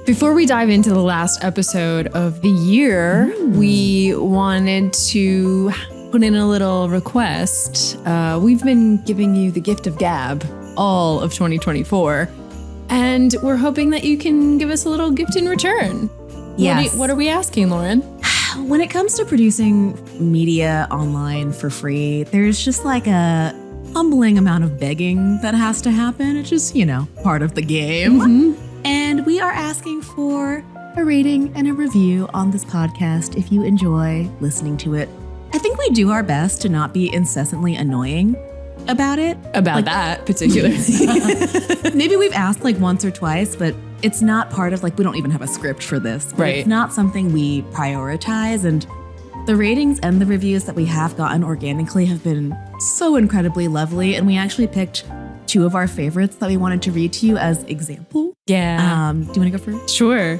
Before we dive into the last episode of the year, we wanted to put in a little request. We've been giving you the gift of gab all of 2024, and we're hoping that you can give us a little gift in return. Yes. What are we asking, Lauren? When it comes to producing media online for free, there's just like a humbling amount of begging that has to happen. It's just, part of the game. And we are asking for a rating and a review on this podcast if you enjoy listening to it. I think we do our best to not be incessantly annoying about it. That particularly. Maybe we've asked like once or twice, but it's not part of we don't even have a script for this. Right. It's not something we prioritize. And the ratings and the reviews that we have gotten organically have been so incredibly lovely. And we actually picked 2 of our favorites that we wanted to read to you as example. Yeah. Do you want to go first? Sure.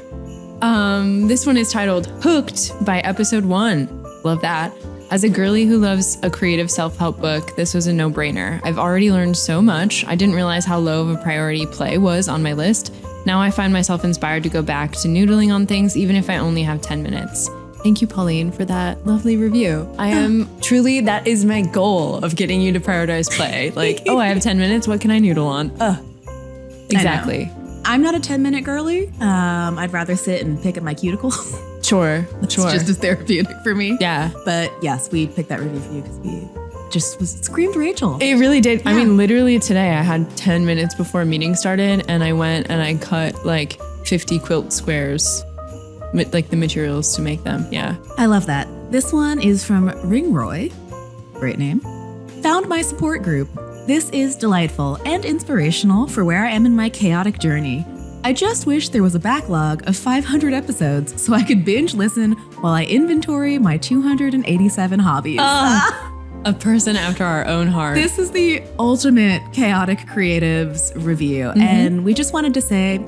This one is titled Hooked by Episode 1. Love that. As a girly who loves a creative self-help book, this was a no-brainer. I've already learned so much. I didn't realize how low of a priority play was on my list. Now I find myself inspired to go back to noodling on things, even if I only have 10 minutes. Thank you, Pauline, for that lovely review. I am truly, that is my goal of getting you to prioritize play. I have 10 minutes. What can I noodle on? Exactly. I'm not a 10-minute girly. I'd rather sit and pick at my cuticle. Sure. It's just as therapeutic for me. Yeah. But yes, we picked that review for you because we just screamed Rachael. It really did. Yeah. I mean, literally today I had 10 minutes before a meeting started and I went and I cut 50 quilt squares, the materials to make them. Yeah. I love that. This one is from Ringroy. Great name. Found my support group. This is delightful and inspirational for where I am in my chaotic journey. I just wish there was a backlog of 500 episodes so I could binge listen while I inventory my 287 hobbies. A person after our own heart. This is the ultimate Chaotic Creatives review. And we just wanted to say,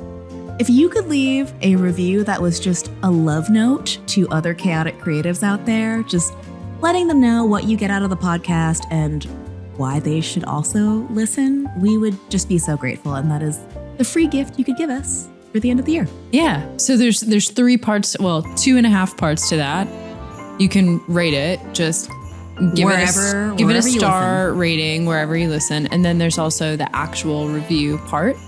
if you could leave a review that was just a love note to other chaotic creatives out there, just letting them know what you get out of the podcast and why they should also listen, we would just be so grateful. And that is the free gift you could give us for the end of the year. Yeah. So there's 3 parts, 2.5 parts to that. You can rate it, just give it a star rating wherever you listen. And then there's also the actual review part.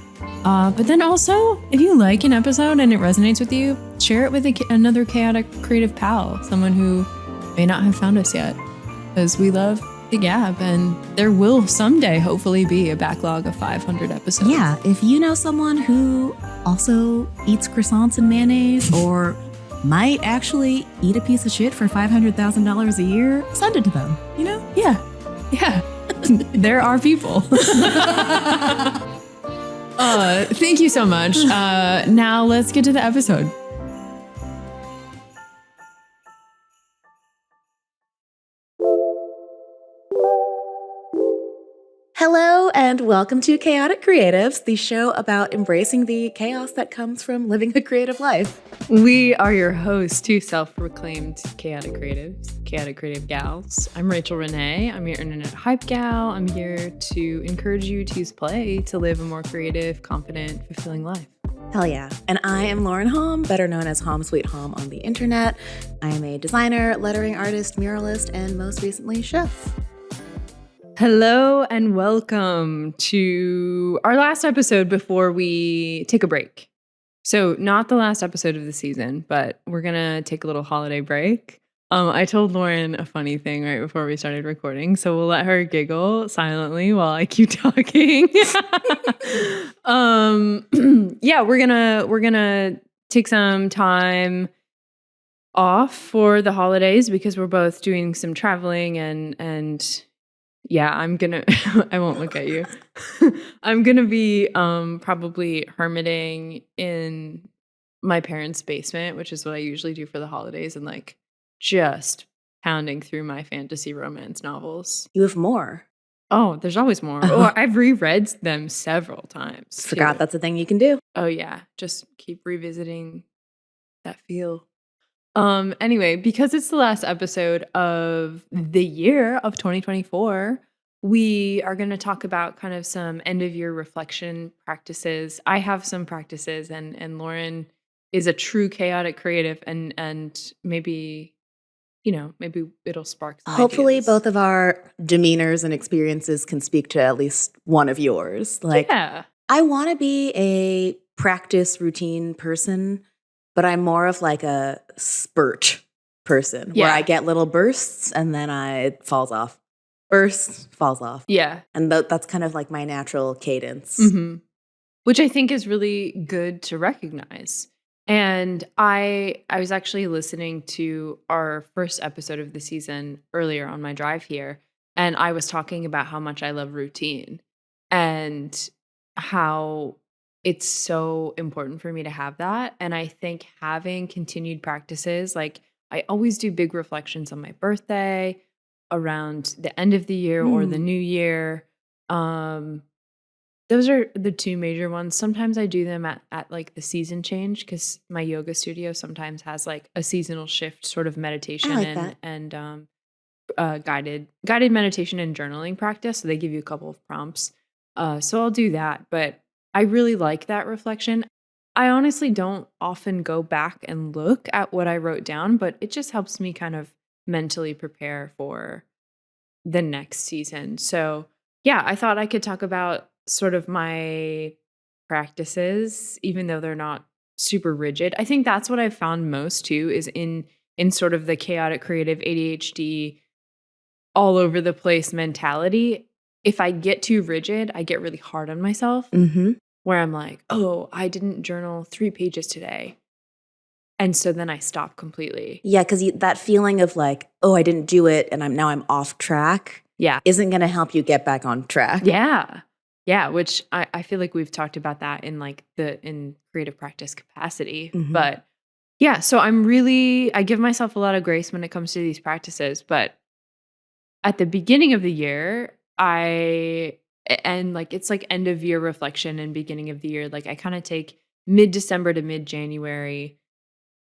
But then also, if you like an episode and it resonates with you, share it with another chaotic creative pal, someone who may not have found us yet. Because we love the gab, and there will someday hopefully be a backlog of 500 episodes. Yeah, if you know someone who also eats croissants and mayonnaise or might actually eat a piece of shit for $500,000 a year, send it to them, Yeah. There are people. Thank you so much. Now let's get to the episode. Hello and welcome to Chaotic Creatives, the show about embracing the chaos that comes from living a creative life. We are your hosts, 2 self-proclaimed chaotic creatives, chaotic creative gals. I'm Rachael Renee. I'm your internet hype gal. I'm here to encourage you to use play to live a more creative, confident, fulfilling life. Hell yeah. And I am Lauren Hom, better known as Hom Sweet Hom on the internet. I am a designer, lettering artist, muralist, and most recently, chef. Hello and welcome to our last episode before we take a break. So not the last episode of the season, but we're going to take a little holiday break. I told Lauren a funny thing right before we started recording, so we'll let her giggle silently while I keep talking. Yeah, we're going to take some time off for the holidays because we're both doing some traveling and yeah, I won't look at you. I'm going to be probably hermiting in my parents' basement, which is what I usually do for the holidays, and just pounding through my fantasy romance novels. You have more. Oh, there's always more. Oh, I've reread them several times. Forgot that's a thing you can do. Oh yeah, just keep revisiting that feel. Anyway, because it's the last episode of the year of 2024, we are going to talk about kind of some end of year reflection practices. I have some practices and Lauren is a true chaotic creative, and maybe, maybe it'll spark some Hopefully, ideas. both of our demeanors and experiences can speak to at least one of yours. Like, Yeah. I want to be a practice routine person, but I'm more of like a spurt person where I get little bursts and then it falls off. Bursts, falls off. Yeah. And that's kind of like my natural cadence. Mm-hmm. Which I think is really good to recognize. And I was actually listening to our first episode of the season earlier on my drive here, and I was talking about how much I love routine and how it's so important for me to have that. And I think having continued practices, like I always do big reflections on my birthday, around the end of the year or the new year. Those are the two major ones. Sometimes I do them at like the season change, because my yoga studio sometimes has like a seasonal shift sort of meditation and guided meditation and journaling practice. So they give you a couple of prompts. So I'll do that. But I really like that reflection. I honestly don't often go back and look at what I wrote down, but it just helps me kind of mentally prepare for the next season. So yeah, I thought I could talk about sort of my practices, even though they're not super rigid. I think that's what I've found most too, is in sort of the chaotic creative ADHD all over the place mentality. If I get too rigid, I get really hard on myself, where I'm like, oh, I didn't journal 3 pages today. And so then I stop completely. Yeah, because that feeling of like, oh, I didn't do it and I'm off track. Yeah. Isn't going to help you get back on track. Yeah. Yeah. Which I feel like we've talked about that in like in creative practice capacity. But yeah, so I give myself a lot of grace when it comes to these practices. But at the beginning of the year, and like it's like end of year reflection and beginning of the year, like I kind of take mid-December to mid-January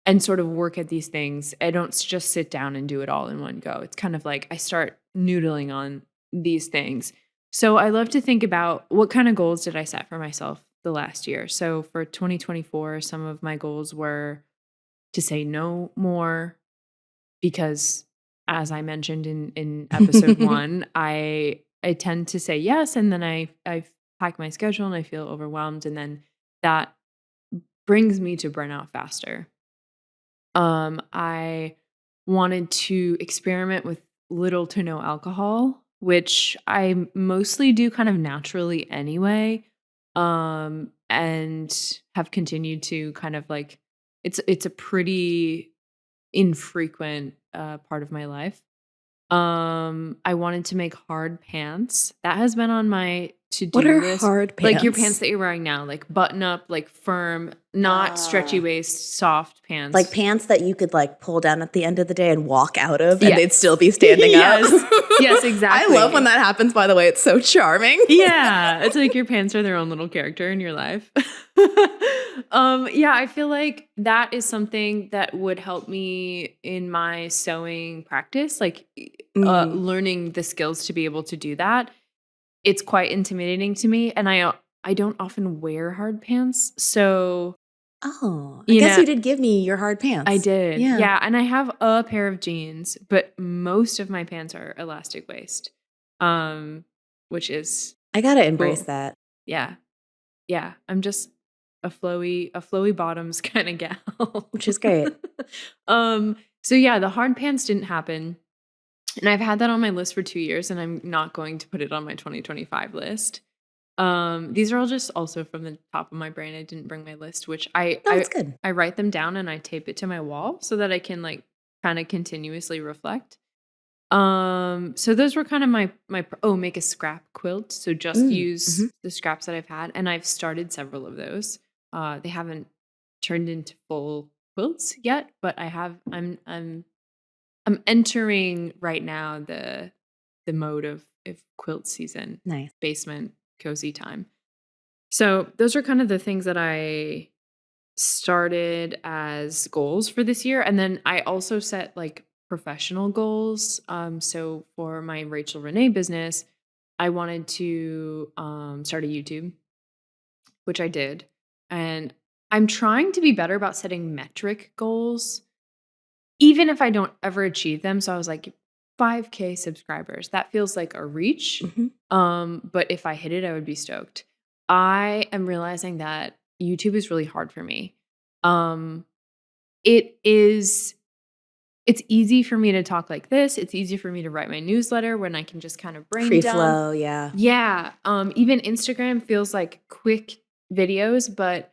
and sort of work at these things. I don't just sit down and do it all in one go. It's kind of like I start noodling on these things. So I love to think about what kind of goals did I set for myself the last year. So for 2024, some of my goals were to say no more, because as I mentioned in episode 1, I tend to say yes, and then I pack my schedule and I feel overwhelmed, and then that brings me to burnout faster. I wanted to experiment with little to no alcohol, which I mostly do kind of naturally anyway, and have continued to kind of like, it's a pretty infrequent part of my life. I wanted to make hard pants. That has been on my to-do list. What are hard pants? Like your pants that you're wearing now, like button up, like firm, not stretchy waist, soft pants. Like pants that you could like pull down at the end of the day and walk out of, and they'd still be standing up. Yes, exactly. I love when that happens, by the way. It's so charming. Yeah, it's like your pants are their own little character in your life. Yeah, I feel like that is something that would help me in my sewing practice, like learning the skills to be able to do that. It's quite intimidating to me, and I don't often wear hard pants, so I guess you did give me your hard pants. I did. Yeah, and I have a pair of jeans, but most of my pants are elastic waist, which is I gotta embrace that. Yeah. I'm just a flowy bottoms kind of gal, which is great. So yeah, the hard pants didn't happen, and I've had that on my list for 2 years, and I'm not going to put it on my 2025 list. These are all just also from the top of my brain. I didn't bring my list, which that's good. I write them down and I tape it to my wall so that I can like kind of continuously reflect. So those were kind of my make a scrap quilt. So just use the scraps that I've had, and I've started several of those. They haven't turned into full quilts yet, but I'm entering right now the mode of quilt season. Nice. Basement cozy time. So those are kind of the things that I started as goals for this year. And then I also set like professional goals. So for my Rachael Renee business, I wanted to start a YouTube, which I did. And I'm trying to be better about setting metric goals, even if I don't ever achieve them. So I was like, 5K subscribers. That feels like a reach. But if I hit it, I would be stoked. I am realizing that YouTube is really hard for me. It's easy for me to talk like this. It's easy for me to write my newsletter when I can just kind of brain Free dump. flow, yeah. Yeah. Even Instagram feels like quick videos, but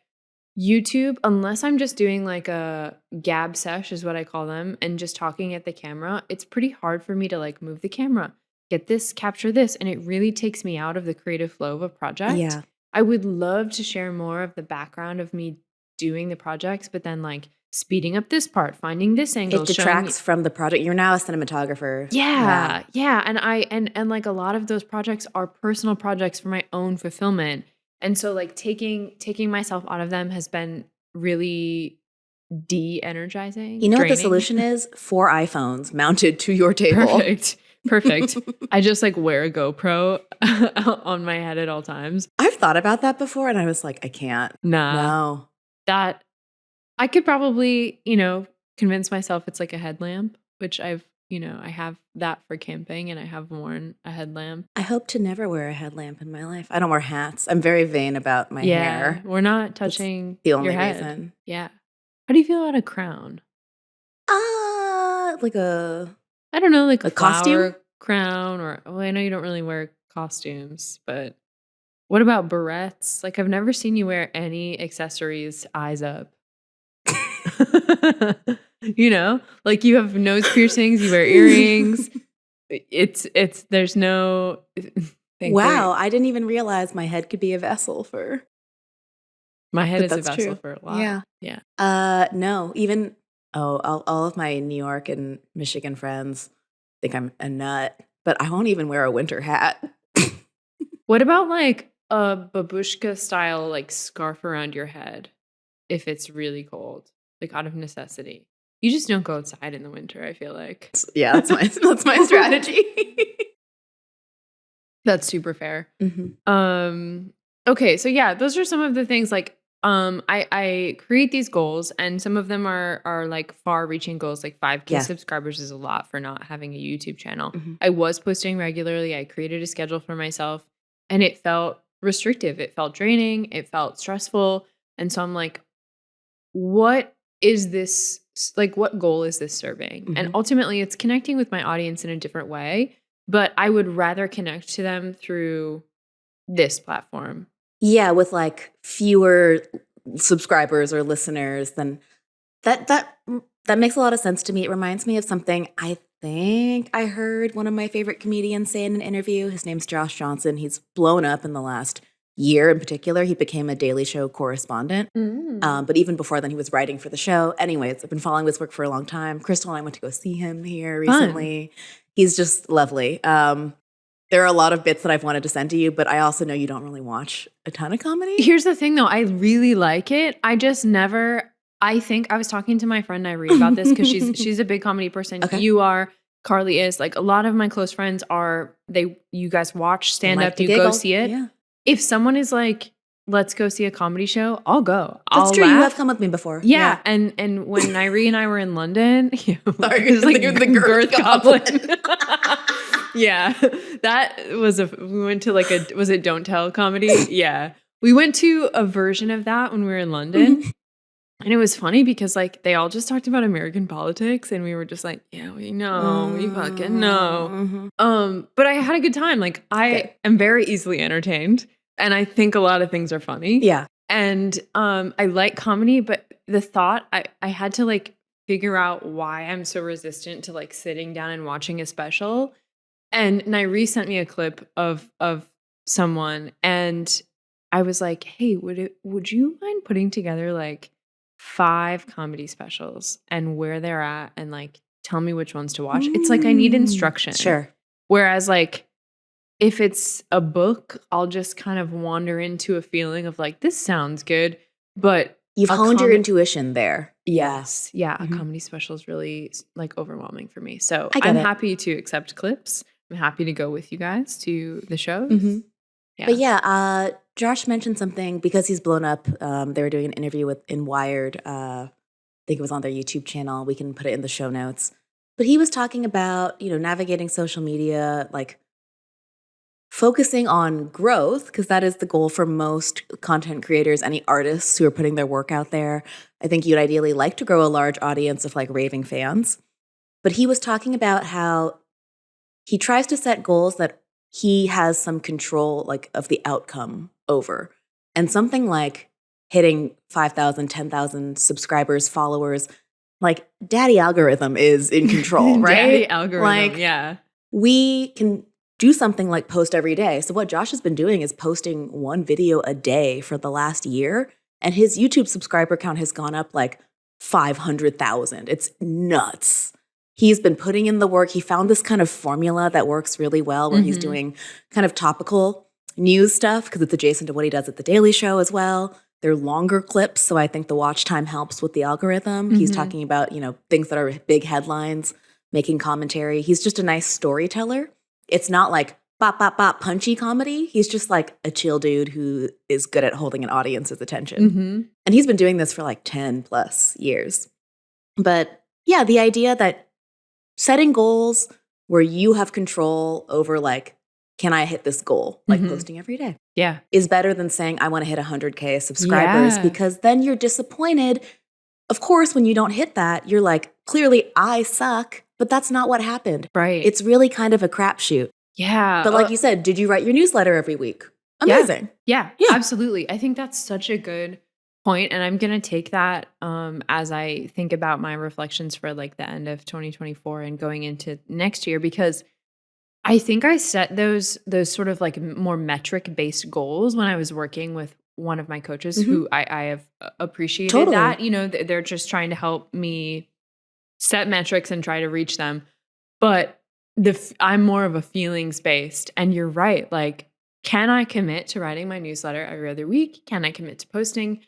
YouTube, unless I'm just doing like a gab sesh is what I call them, and just talking at the camera, it's pretty hard for me to like move the camera, get this, capture this, and it really takes me out of the creative flow of a project. Yeah. I would love to share more of the background of me doing the projects, but then like speeding up this part, finding this angle. It detracts from the project. You're now a cinematographer. Yeah. And like a lot of those projects are personal projects for my own fulfillment. And so like taking myself out of them has been really de-energizing. You know draining. what the solution is? 4 iPhones mounted to your table. Perfect. I just like wear a GoPro on my head at all times. I've thought about that before and I was like, I can't. No. That I could probably, convince myself it's like a headlamp, which I have that for camping and I have worn a headlamp. I hope to never wear a headlamp in my life. I don't wear hats. I'm very vain about my hair. We're not touching the only your head. reason. Yeah. How do you feel about a crown? Like I don't know, like a costume crown I know you don't really wear costumes, but what about barrettes? Like I've never seen you wear any accessories eyes up. Like you have nose piercings, you wear earrings. There's no Wow, I didn't even realize my head could be a vessel for my head is a vessel for a lot. Yeah. No, even all of my New York and Michigan friends think I'm a nut, but I won't even wear a winter hat. What about like a babushka style like scarf around your head if it's really cold, like out of necessity? You just don't go outside in the winter, I feel like. Yeah, that's my strategy. That's super fair. Mm-hmm. Okay, so yeah, those are some of the things like I create these goals, and some of them are like far-reaching goals, like 5K subscribers is a lot for not having a YouTube channel. Mm-hmm. I was posting regularly. I created a schedule for myself, and it felt restrictive. It felt draining. It felt stressful. And so I'm like, what is this? Like, what goal is this serving? Mm-hmm. And ultimately, it's connecting with my audience in a different way, but I would rather connect to them through this platform. Yeah, with like fewer subscribers or listeners, then that makes a lot of sense to me. It reminds me of something I think I heard one of my favorite comedians say in an interview. His name's Josh Johnson. He's blown up in the last year in particular. He became a Daily Show correspondent. But even before then, he was writing for the show. Anyways, I've been following his work for a long time. Kristle and I went to go see him here recently. Fun. He's just lovely. There are a lot of bits that I've wanted to send to you, but I also know you don't really watch a ton of comedy. Here's the thing, though. I really like it. I just never – I think I was talking to my friend Irene about this because she's a big comedy person. Okay. You are. Carly is. Like, a lot of my close friends are – you guys watch stand-up. You go see it. Yeah. If someone is like, let's go see a comedy show, I'll go. That's true. Laugh. You have come with me before. Yeah. And when Irene and I were in London – Sorry, like the girth goblin. Yeah, that was we went to like was it Don't Tell comedy? Yeah. We went to a version of that when we were in London. Mm-hmm. And it was funny because like they all just talked about American politics and we were just like, yeah, we know, we fucking know. Mm-hmm. But I had a good time. Like I am very easily entertained and I think a lot of things are funny. Yeah. And I like comedy, but the thought I had to like figure out why I'm so resistant to like sitting down and watching a special. And Nairi sent me a clip of someone, and I was like, "Hey, would you mind putting together like 5 comedy specials and where they're at, and like tell me which ones to watch?" It's like I need instruction. Sure. Whereas like if it's a book, I'll just kind of wander into a feeling of like this sounds good, but you've honed your intuition there. Yes, yeah. Mm-hmm. A comedy special is really like overwhelming for me, so I'm happy to accept clips. I'm happy to go with you guys to the shows. Mm-hmm. Yeah. But yeah, Josh mentioned something because he's blown up. They were doing an interview in Wired. I think it was on their YouTube channel. We can put it in the show notes. But he was talking about, navigating social media, like focusing on growth, because that is the goal for most content creators, any artists who are putting their work out there. I think you'd ideally like to grow a large audience of like raving fans. But he was talking about how he tries to set goals that he has some control like of the outcome over. And something like hitting 5,000, 10,000 subscribers, followers, like daddy algorithm is in control, right? Daddy algorithm, like, yeah. We can do something like post every day. So what Josh has been doing is posting one video a day for the last year. And his YouTube subscriber count has gone up like 500,000. It's nuts. He's been putting in the work. He found this kind of formula that works really well where he's doing kind of topical news stuff because it's adjacent to what he does at The Daily Show as well. They're longer clips, so I think the watch time helps with the algorithm. He's talking about, things that are big headlines, making commentary. He's just a nice storyteller. It's not like bop, bop, bop, punchy comedy. He's just like a chill dude who is good at holding an audience's attention. And he's been doing this for like 10 plus years. But yeah, the idea that setting goals where you have control over like, can I hit this goal? Like posting every day. Yeah. Is better than saying, I want to hit 100K subscribers because then you're disappointed. Of course, when you don't hit that, you're like, clearly I suck, but that's not what happened. Right. It's really kind of a crapshoot. Yeah. But like you said, did you write your newsletter every week? Amazing. Yeah, absolutely. I think that's such a good point. And I'm going to take that as I think about my reflections for like the end of 2024 and going into next year, because I think I set those sort of like more metric-based goals when I was working with one of my coaches who I have appreciated that. They're just trying to help me set metrics and try to reach them. But I'm more of a feelings-based. And you're right. Like, can I commit to writing my newsletter every other week? Can I commit to posting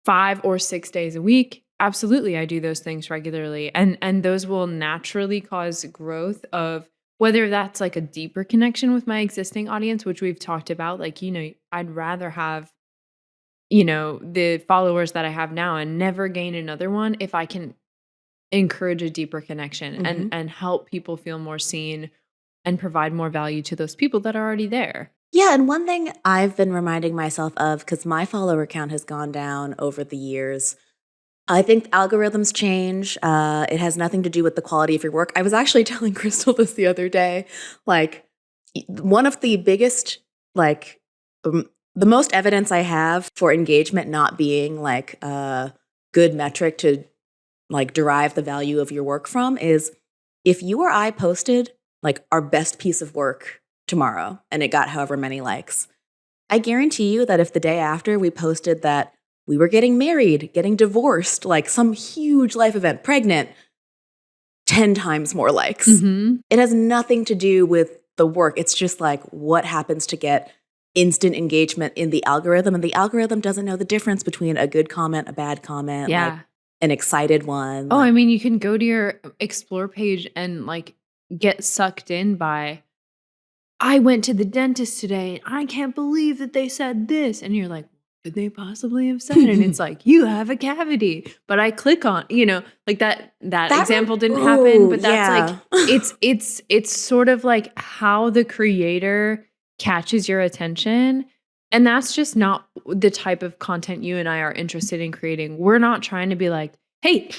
5 or 6 days a week? Absolutely. I do those things regularly. And those will naturally cause growth of whether that's like a deeper connection with my existing audience, which we've talked about, like, I'd rather have, the followers that I have now and never gain another one if I can encourage a deeper connection and help people feel more seen and provide more value to those people that are already there. Yeah, and one thing I've been reminding myself of, because my follower count has gone down over the years, I think algorithms change. It has nothing to do with the quality of your work. I was actually telling Kristle this the other day. Like, one of the biggest, like, the most evidence I have for engagement not being like a good metric to like derive the value of your work from is if you or I posted like our best piece of work tomorrow and it got however many likes, I guarantee you that if the day after we posted that we were getting married, getting divorced, like some huge life event, pregnant, 10 times more likes. It has nothing to do with the work. It's just like what happens to get instant engagement in the algorithm. And the algorithm doesn't know the difference between a good comment, a bad comment, like an excited one. Oh, I mean, you can go to your explore page and like get sucked in by, I went to the dentist today and I can't believe that they said this. And you're like, could they possibly have said? And it's like, you have a cavity. But I click on, like that example didn't happen. But that's like, it's sort of like how the creator catches your attention. And that's just not the type of content you and I are interested in creating. We're not trying to be like, hey,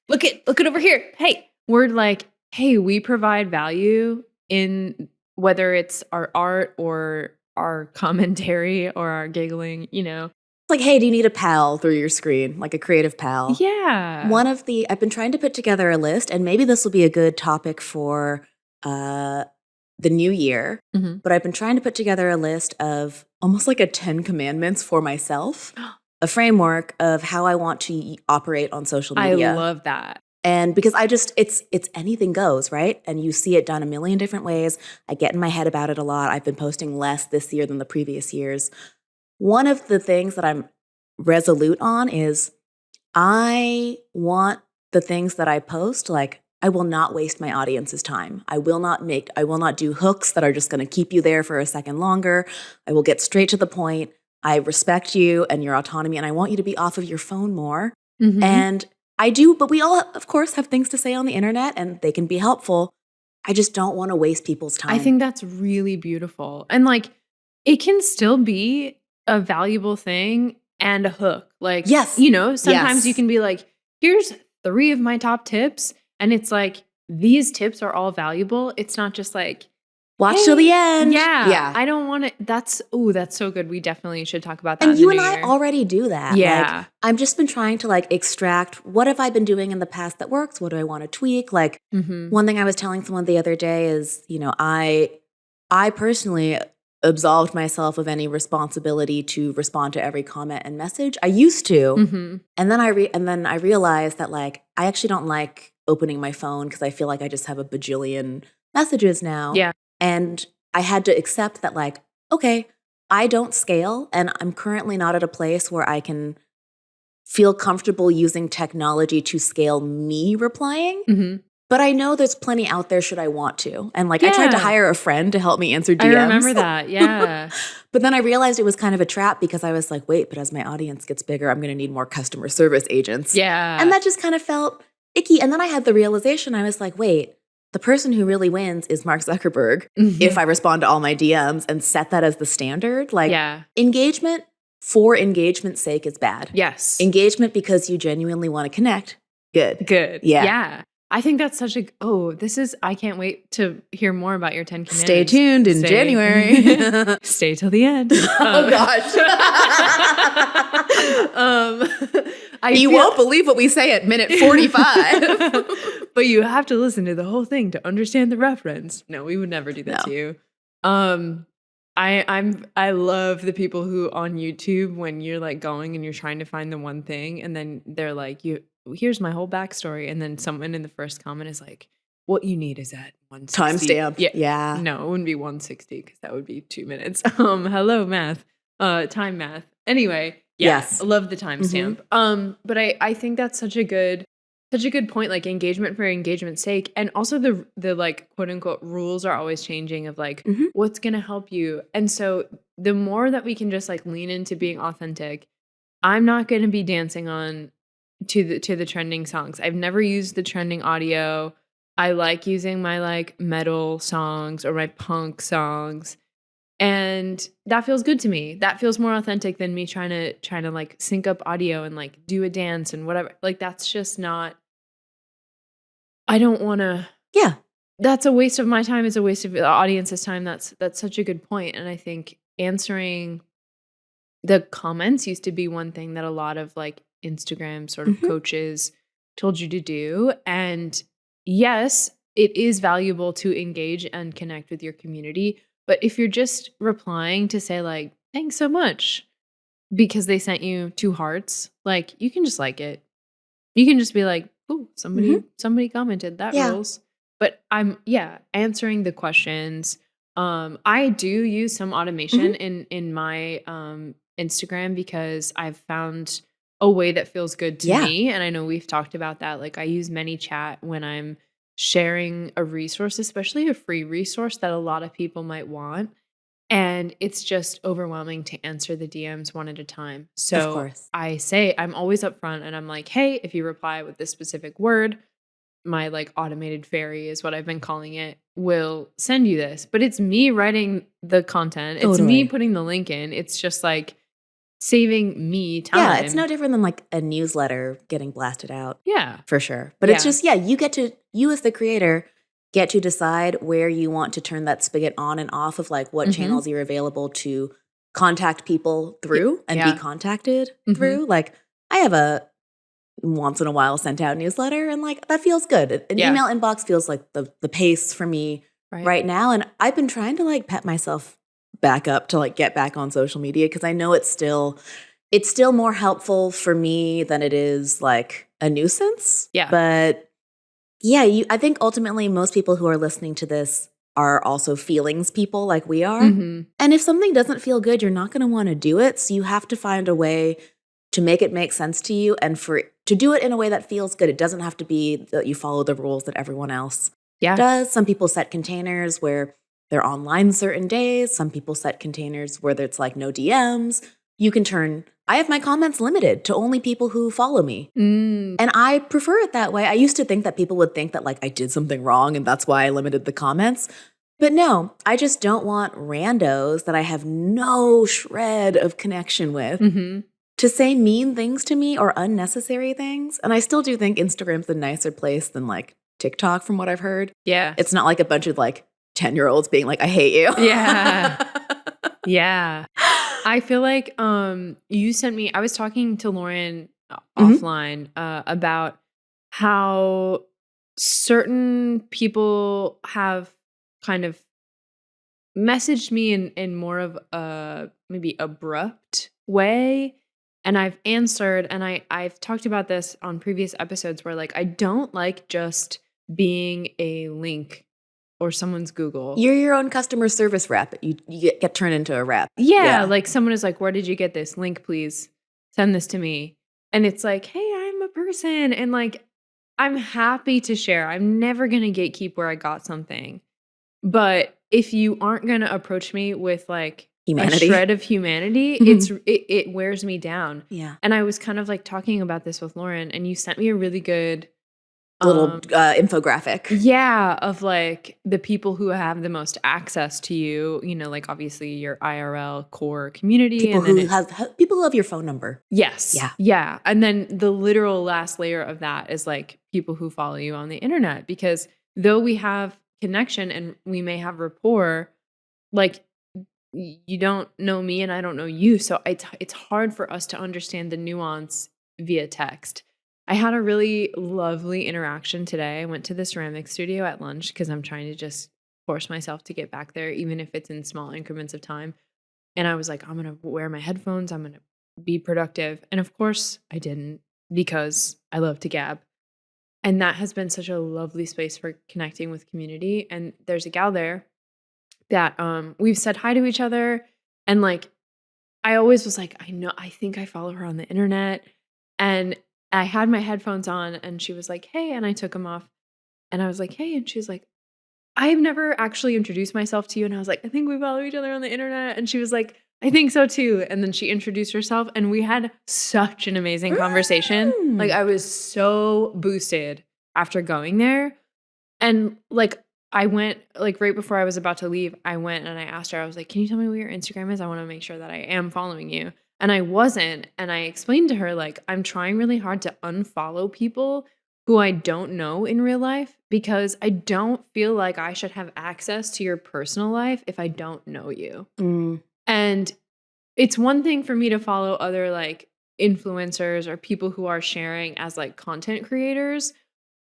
look it over here. Hey, we're like, hey, we provide value in whether it's our art or our commentary or our giggling, It's like, hey, do you need a pal through your screen? Like a creative pal. Yeah. I've been trying to put together a list, and maybe this will be a good topic for the new year, but I've been trying to put together a list of almost like a 10 commandments for myself, a framework of how I want to operate on social media. I love that. And because it's anything goes, right? And you see it done a million different ways. I get in my head about it a lot. I've been posting less this year than the previous years. One of the things that I'm resolute on is I want the things that I post, like, I will not waste my audience's time. I will not do hooks that are just going to keep you there for a second longer. I will get straight to the point. I respect you and your autonomy, and I want you to be off of your phone more. Mhm. And I do, but we all, of course, have things to say on the internet, and they can be helpful. I just don't want to waste people's time. I think that's really beautiful. And like, it can still be a valuable thing and a hook. Like, Yes. you know, sometimes Yes. you can be like, here's 3 of my top tips. And it's like, these tips are all valuable. It's not just like, watch hey, till the end. Yeah. I don't want to. That's so good. We definitely should talk about that. And in you the and new I year. already do that. Yeah. Like, I've just been trying to like extract what have I been doing in the past that works? What do I want to tweak? Like, Mhm. one thing I was telling someone the other day is, you know, I personally absolved myself of any responsibility to respond to every comment and message. I used to. Mhm. And then I realized that like I actually don't like opening my phone because I feel like I just have a bajillion messages now. Yeah. And I had to accept that like, okay, I don't scale, and I'm currently not at a place where I can feel comfortable using technology to scale me replying. Mhm. But I know there's plenty out there should I want to. And like I tried to Yeah. hire a friend to help me answer DMs. I remember that. Yeah. But then I realized it was kind of a trap because I was like, wait, but as my audience gets bigger, I'm going to need more customer service agents. Yeah. And that just kind of felt icky. And then I had the realization, I was like, wait, the person who really wins is Mark Zuckerberg. Mhm. If I respond to all my DMs and set that as the standard, like Yeah. engagement for engagement's sake is bad. Yes. Engagement because you genuinely want to connect, good. Good. Yeah. Yeah. I think that's such a, I can't wait to hear more about your 10 commandments. Stay tuned in January. Stay till the end. Oh gosh. You won't believe what we say at minute 45. But you have to listen to the whole thing to understand the reference. No, we would never do that to you. I love the people who on YouTube, when you're like going and you're trying to find the one thing, and then they're like, here's my whole backstory, and then someone in the first comment is like, what you need is at 160. Timestamp. Yeah. No, it wouldn't be 160 because that would be 2 minutes. Hello, math. Time math. Anyway, Yes. I love the timestamp. But I think that's such a good point, like engagement for engagement's sake. And also the like quote unquote rules are always changing of like what's gonna help you. And so the more that we can just like lean into being authentic, I'm not gonna be dancing on to the trending songs. I've never used the trending audio. I like using my like metal songs or my punk songs. And that feels good to me. That feels more authentic than me trying to like sync up audio and like do a dance and whatever. Like that's just not, I don't want to. Yeah. That's a waste of my time. It's a waste of the audience's time. That's such a good point. And I think answering the comments used to be one thing that a lot of like Instagram sort of coaches told you to do. And yes, it is valuable to engage and connect with your community. But if you're just replying to say like, thanks so much, because they sent you 2 hearts, like you can just like it. You can just be like, oh, somebody commented, that rules. But I'm answering the questions. I do use some automation in my Instagram because I've found a way that feels good to me. And I know we've talked about that. Like I use ManyChat when I'm sharing a resource, especially a free resource that a lot of people might want. And it's just overwhelming to answer the DMs one at a time. So I say, I'm always upfront and I'm like, hey, if you reply with this specific word, my like automated fairy is what I've been calling it, will send you this. But it's me writing the content. It's me putting the link in. It's just like saving me time. Yeah, it's no different than like a newsletter getting blasted out. Yeah. For sure. But it's just, you as the creator get to decide where you want to turn that spigot on and off of like what channels you're available to contact people through and be contacted through. Like I have a once in a while sent out newsletter and like that feels good. An email inbox feels like the pace for me right now. And I've been trying to like pep myself back up to like get back on social media because I know it's still more helpful for me than it is like a nuisance. Yeah. But I think ultimately most people who are listening to this are also feelings people like we are. And if something doesn't feel good, you're not going to want to do it. So you have to find a way to make it make sense to you and for to do it in a way that feels good. It doesn't have to be that you follow the rules that everyone else does. Some people set containers where they're online certain days. Some people set containers where it's like no DMs. You can I have my comments limited to only people who follow me. And I prefer it that way. I used to think that people would think that like I did something wrong and that's why I limited the comments. But no, I just don't want randos that I have no shred of connection with to say mean things to me or unnecessary things. And I still do think Instagram's a nicer place than like TikTok from what I've heard. Yeah. It's not like a bunch of like 10-year-olds being like, I hate you. Yeah. Yeah. I feel like you sent me, I was talking to Lauren offline about how certain people have kind of messaged me in more of a maybe abrupt way. And I've answered, and I've talked about this on previous episodes where like I don't like just being a link or someone's Google. You're your own customer service rep. You get turned into a rep. Yeah, like someone is like, where did you get this? Link, please. Send this to me. And it's like, hey, I'm a person. And like, I'm happy to share. I'm never going to gatekeep where I got something. But if you aren't going to approach me with like humanity. A shred of humanity, it wears me down. Yeah. And I was kind of like talking about this with Lauren, and you sent me a really good little infographic. Yeah, of like the people who have the most access to you, you know, like obviously your IRL core community. People who have your phone number. Yes. Yeah. Yeah. And then the literal last layer of that is like people who follow you on the internet, because though we have connection and we may have rapport, like you don't know me and I don't know you. So it's hard for us to understand the nuance via text. I had a really lovely interaction today. I went to the ceramic studio at lunch because I'm trying to just force myself to get back there, even if it's in small increments of time. And I was like, I'm going to wear my headphones. I'm going to be productive. And of course I didn't, because I love to gab. And that has been such a lovely space for connecting with community. And there's a gal there that we've said hi to each other. And like, I always was like, I think I follow her on the internet. And I had my headphones on and she was like, hey, and I took them off and I was like, hey, and she's like, I've never actually introduced myself to you. And I was like, I think we follow each other on the internet. And she was like, I think so too. And then she introduced herself and we had such an amazing conversation. Like I was so boosted after going there. And like I went, like right before I was about to leave, I went and I asked her, I was like, can you tell me what your Instagram is? I want to make sure that I am following you. And I wasn't. And I explained to her, like, I'm trying really hard to unfollow people who I don't know in real life, because I don't feel like I should have access to your personal life if I don't know you. And it's one thing for me to follow other like influencers or people who are sharing as like content creators.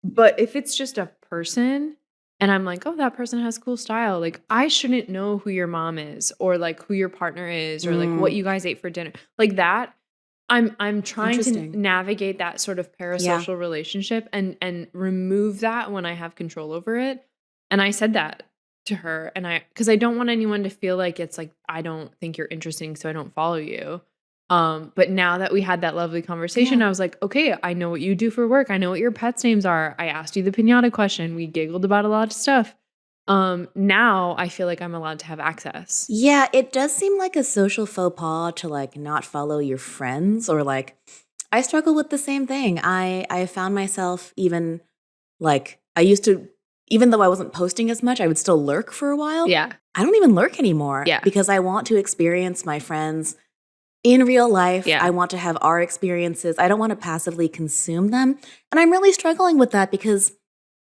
But if it's just a person and I'm like, oh, that person has cool style, like I shouldn't know who your mom is or like who your partner is or like what you guys ate for dinner. Like that, I'm trying to navigate that sort of parasocial relationship and remove that when I have control over it. And I said that to her, and because I don't want anyone to feel like it's like, I don't think you're interesting, so I don't follow you. But now that we had that lovely conversation, I was like, okay, I know what you do for work. I know what your pets' names are. I asked you the pinata question. We giggled about a lot of stuff. Now I feel like I'm allowed to have access. Yeah, it does seem like a social faux pas to like not follow your friends, or like I struggle with the same thing. I found myself even like I used to, even though I wasn't posting as much, I would still lurk for a while. Yeah. I don't even lurk anymore. Yeah. Because I want to experience my friends in real life. Yeah. I want to have our experiences. I don't want to passively consume them. And I'm really struggling with that because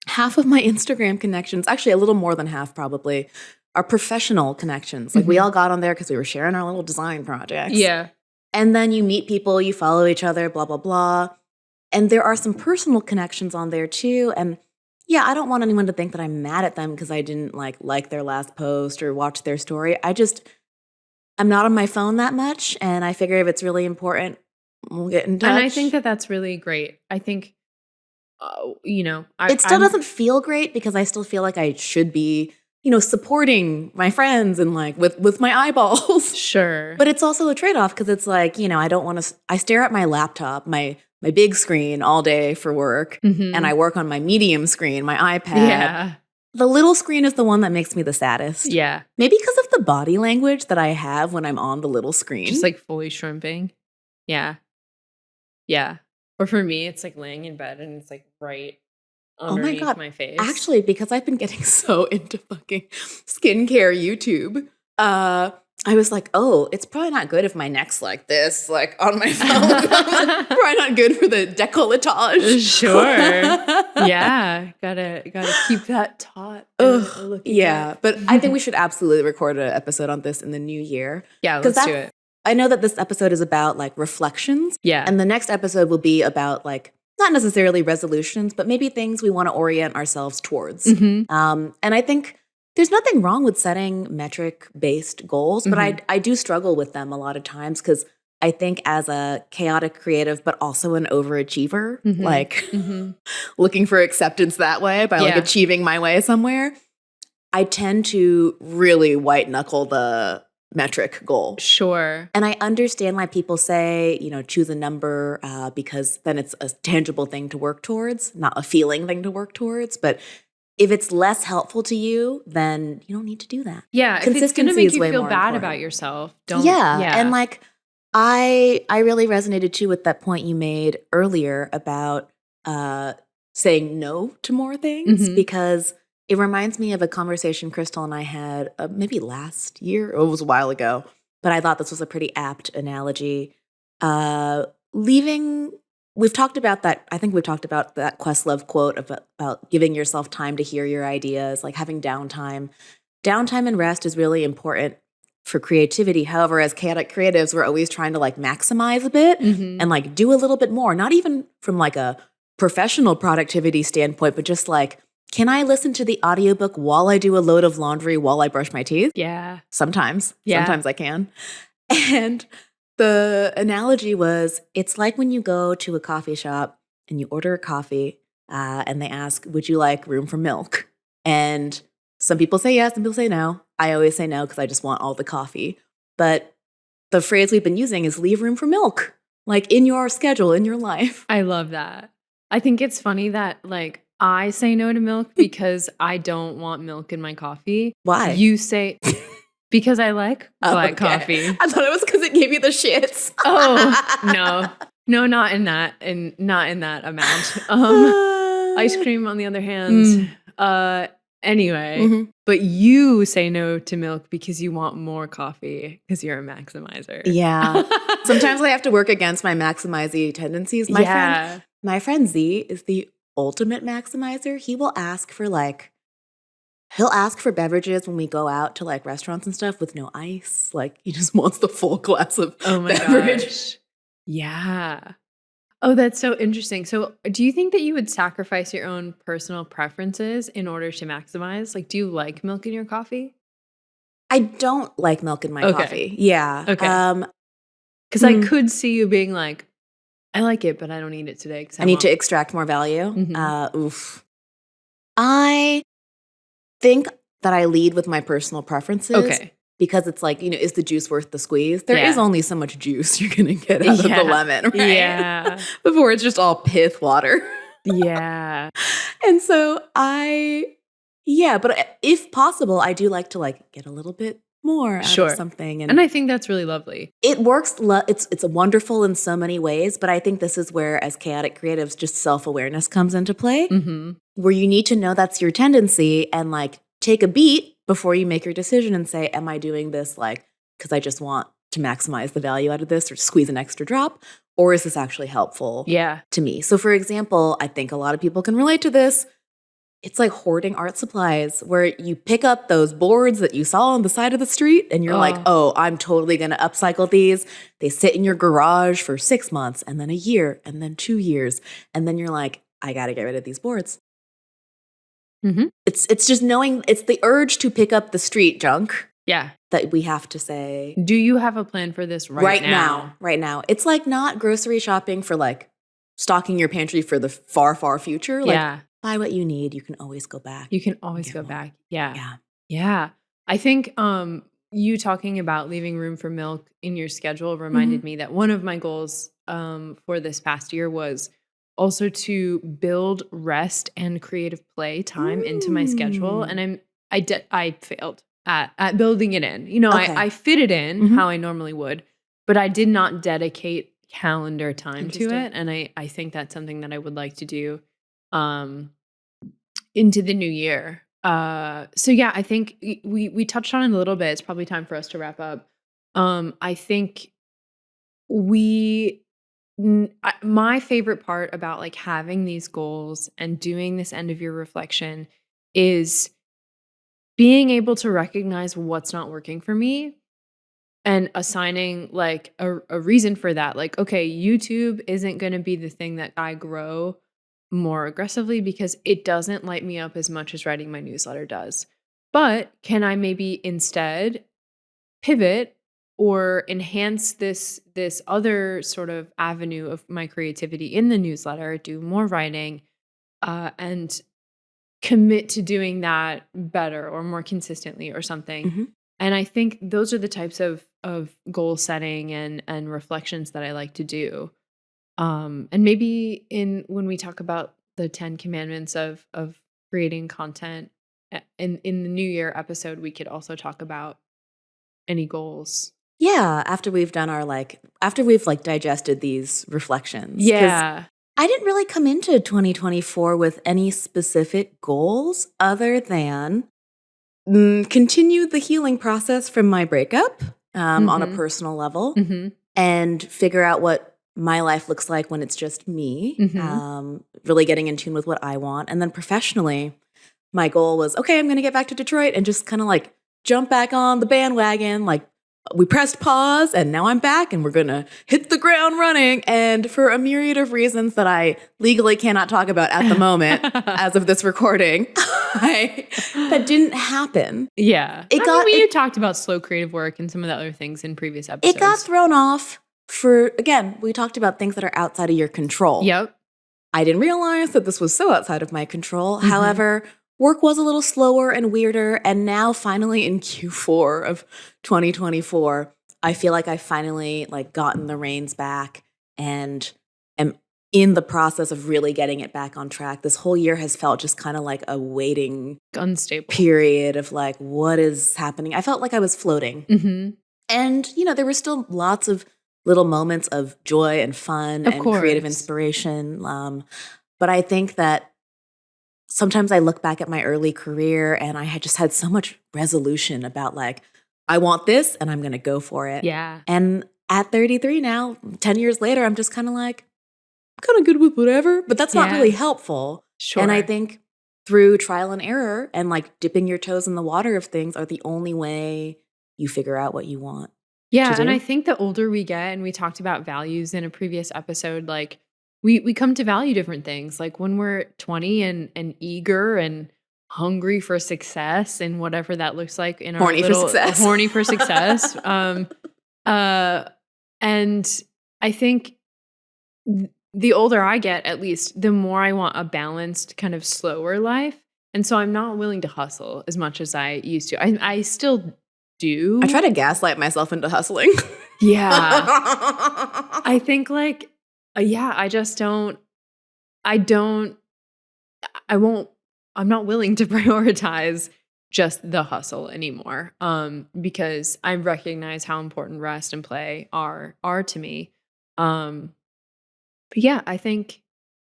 half of my Instagram connections, actually a little more than half probably, are professional connections. Like we all got on there because we were sharing our little design projects. Yeah. And then you meet people, you follow each other, blah, blah, blah. And there are some personal connections on there too. And yeah, I don't want anyone to think that I'm mad at them because I didn't like their last post or watch their story. I'm not on my phone that much. And I figure if it's really important, we'll get in touch. And I think that that's really great. I think, it still doesn't feel great because I still feel like I should be, supporting my friends and like with my eyeballs. Sure. But it's also a trade-off because it's like, I don't want to, I stare at my laptop, my my big screen all day for work and I work on my medium screen, my iPad. Yeah. The little screen is the one that makes me the saddest. Yeah. Maybe because of the body language that I have when I'm on the little screen. Just like fully shrimping. Yeah. Yeah. Or for me, it's like laying in bed and it's like right underneath my face. Actually, because I've been getting so into fucking skincare YouTube, I was like, oh, it's probably not good if my neck's like this, like on my phone. Probably not good for the décolletage. Sure. Yeah. Gotta keep that taut. Yeah. But I think we should absolutely record an episode on this in the new year. Yeah, let's do it. I know that this episode is about like reflections. Yeah. And the next episode will be about like, not necessarily resolutions, but maybe things we want to orient ourselves towards. And I think there's nothing wrong with setting metric-based goals, but I do struggle with them a lot of times because I think as a chaotic creative, but also an overachiever, like looking for acceptance that way by like achieving my way somewhere, I tend to really white knuckle the metric goal. Sure. And I understand why people say, you know, choose a number because then it's a tangible thing to work towards, not a feeling thing to work towards. But if it's less helpful to you, then you don't need to do that. Yeah. If it's going to make you feel bad about yourself, don't. Yeah. And like, I really resonated too with that point you made earlier about saying no to more things because it reminds me of a conversation Kristle and I had maybe last year. It was a while ago, but I thought this was a pretty apt analogy. We've talked about that. I think we've talked about that Questlove quote about giving yourself time to hear your ideas, like having downtime. Downtime and rest is really important for creativity. However, as chaotic creatives, we're always trying to like maximize a bit and like do a little bit more, not even from like a professional productivity standpoint, but just like, can I listen to the audiobook while I do a load of laundry while I brush my teeth? Yeah. Sometimes. Yeah. Sometimes I can. And the analogy was, it's like when you go to a coffee shop and you order a coffee and they ask, would you like room for milk? And some people say yes, some people say no. I always say no because I just want all the coffee. But the phrase we've been using is leave room for milk, like in your schedule, in your life. I love that. I think it's funny that like I say no to milk because I don't want milk in my coffee. Why? You say because I like black coffee. I thought it was because it gave you the shits. Oh no, not in that amount. Ice cream, on the other hand. Anyway, but you say no to milk because you want more coffee because you're a maximizer. Yeah. Sometimes I have to work against my maximizing tendencies. My friend Z is the ultimate maximizer. He will ask for he'll ask for beverages when we go out to like restaurants and stuff with no ice. Like he just wants the full glass of beverage. Gosh. Yeah. Oh, that's so interesting. So do you think that you would sacrifice your own personal preferences in order to maximize? Like, do you like milk in your coffee? I don't like milk in my coffee. Yeah. Okay. Because I could see you being like, I like it, but I don't need it today. I need to extract more value. I think that I lead with my personal preferences. Okay. Because it's like, you know, is the juice worth the squeeze? There is only so much juice you're going to get out of the lemon, right? Yeah. Before it's just all pith water. Yeah. And so but if possible, I do like to like get a little bit more out of something. And I think that's really lovely. It works. It's wonderful in so many ways, but I think this is where, as chaotic creatives, just self-awareness comes into play, where you need to know that's your tendency and like take a beat before you make your decision and say, am I doing this like because I just want to maximize the value out of this or squeeze an extra drop? Or is this actually helpful to me? So for example, I think a lot of people can relate to this. It's like hoarding art supplies where you pick up those boards that you saw on the side of the street and you're like, oh, I'm totally going to upcycle these. They sit in your garage for 6 months and then a year and then 2 years. And then you're like, I got to get rid of these boards. It's just knowing, it's the urge to pick up the street junk. Yeah. That we have to say. Do you have a plan for this right now? Right now. It's like not grocery shopping for like stocking your pantry for the far, far future. Like, buy what you need. You can always go back. You can always go back. Yeah. I think you talking about leaving room for milk in your schedule reminded me that one of my goals for this past year was also to build rest and creative play time into my schedule. And I failed at building it in. You know, Okay. I fit it in how I normally would, but I did not dedicate calendar time to it. And I think that's something that I would like to do into the new year. So yeah, I think we touched on it a little bit. It's probably time for us to wrap up. I think my favorite part about like having these goals and doing this end of year reflection is being able to recognize what's not working for me and assigning like a reason for that. Like, okay, YouTube isn't going to be the thing that I grow more aggressively because it doesn't light me up as much as writing my newsletter does. But can I maybe instead pivot or enhance this other sort of avenue of my creativity in the newsletter, do more writing, and commit to doing that better or more consistently or something. Mm-hmm. And I think those are the types of goal setting and reflections that I like to do. And maybe when we talk about the 10 commandments of creating content in the New Year episode, we could also talk about any goals. Yeah, after we've digested these reflections. 'Cause Yeah. I didn't really come into 2024 with any specific goals other than continue the healing process from my breakup on a personal level and figure out what my life looks like when it's just me, really getting in tune with what I want. And then professionally, my goal was, okay, I'm going to get back to Detroit and just kind of like jump back on the bandwagon. Like we pressed pause and now I'm back and we're going to hit the ground running. And for a myriad of reasons that I legally cannot talk about at the moment as of this recording, that didn't happen. Yeah. We talked about slow creative work and some of the other things in previous episodes. It got thrown off again, we talked about things that are outside of your control. Yep. I didn't realize that this was so outside of my control. However, work was a little slower and weirder. And now finally in Q4 of 2024, I feel like I finally like gotten the reins back and am in the process of really getting it back on track. This whole year has felt just kind of like a waiting unstable period of like, what is happening? I felt like I was floating. And, you know, there were still lots of little moments of joy and fun and creative inspiration. But I think that sometimes I look back at my early career and I had just had so much resolution about like, I want this and I'm going to go for it. Yeah. And at 33 now, 10 years later, I'm just kind of like, I'm kind of good with whatever, but that's not really helpful. Sure. And I think through trial and error and like dipping your toes in the water of things are the only way you figure out what you want. Yeah, and I think the older we get, and we talked about values in a previous episode, like we come to value different things. Like when we're 20 and eager and hungry for success and whatever that looks like in our horny for success. And I think the older I get, at least, the more I want a balanced, kind of slower life. And so I'm not willing to hustle as much as I used to. I still do. I try to gaslight myself into hustling. Yeah. I think like, I just don't, I'm not willing to prioritize just the hustle anymore. Because I recognize how important rest and play are to me. But yeah, I think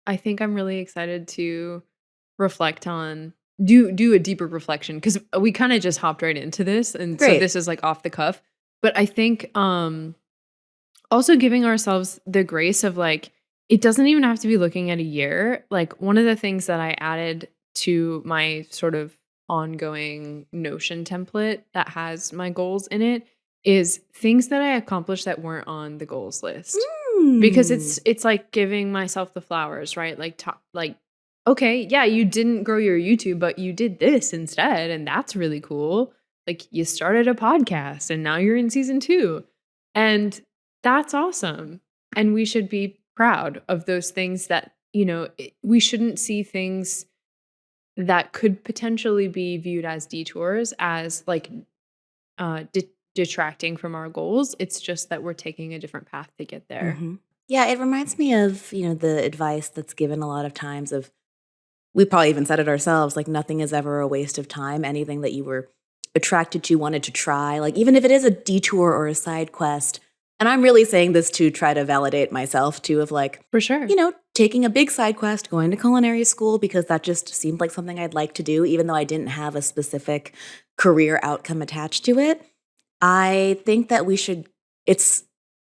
I'm really excited to reflect on do a deeper reflection because we kind of just hopped right into this. And so this is like off the cuff. But I think also giving ourselves the grace of like, it doesn't even have to be looking at a year. Like one of the things that I added to my sort of ongoing Notion template that has my goals in it is things that I accomplished that weren't on the goals list. Because it's like giving myself the flowers, right? Like okay, yeah, you didn't grow your YouTube, but you did this instead. And that's really cool. Like you started a podcast and now you're in season 2. And that's awesome. And we should be proud of those things that, you know, we shouldn't see things that could potentially be viewed as detours as like detracting from our goals. It's just that we're taking a different path to get there. Yeah, it reminds me of, the advice that's given a lot of times of, we probably even said it ourselves, like nothing is ever a waste of time. Anything that you were attracted to, wanted to try, like even if it is a detour or a side quest. And I'm really saying this to try to validate myself too, of like, For sure. taking a big side quest, going to culinary school, because that just seemed like something I'd like to do, even though I didn't have a specific career outcome attached to it. I think that it's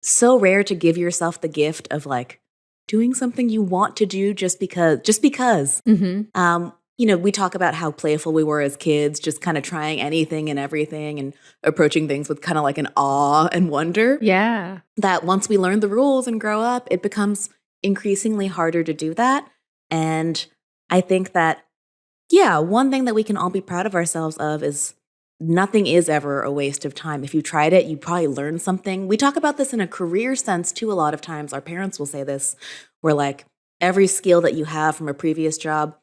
so rare to give yourself the gift of like doing something you want to do just because. Mm-hmm. We talk about how playful we were as kids, just kind of trying anything and everything and approaching things with kind of like an awe and wonder. Yeah. That once we learn the rules and grow up, it becomes increasingly harder to do that. And I think that, one thing that we can all be proud of ourselves of is nothing is ever a waste of time. If you tried it, you probably learned something. We talk about this in a career sense too. A lot of times our parents will say this, where like every skill that you have from a previous job,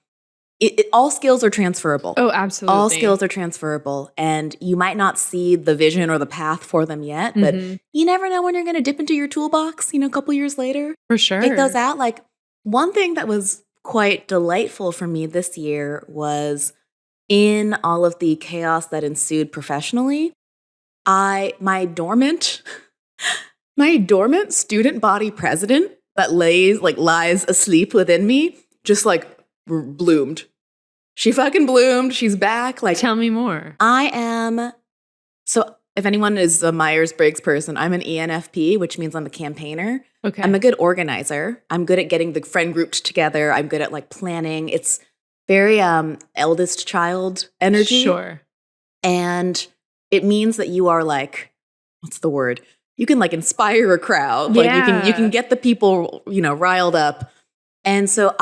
all skills are transferable. Oh, absolutely. All skills are transferable, and you might not see the vision or the path for them yet, but you never know when you're going to dip into your toolbox, a couple years later. For sure. Take those out. Like one thing that was quite delightful for me this year was in all of the chaos that ensued professionally, my dormant student body president that lies asleep within me just like bloomed. She fucking bloomed. She's back. Like, tell me more. So if anyone is a Myers-Briggs person, I'm an ENFP, which means I'm a campaigner. Okay. I'm a good organizer. I'm good at getting the friend groups together. I'm good at like planning. It's very eldest child energy. Sure. And it means that you are like, what's the word? You can like inspire a crowd. Like you can get the people, riled up. And so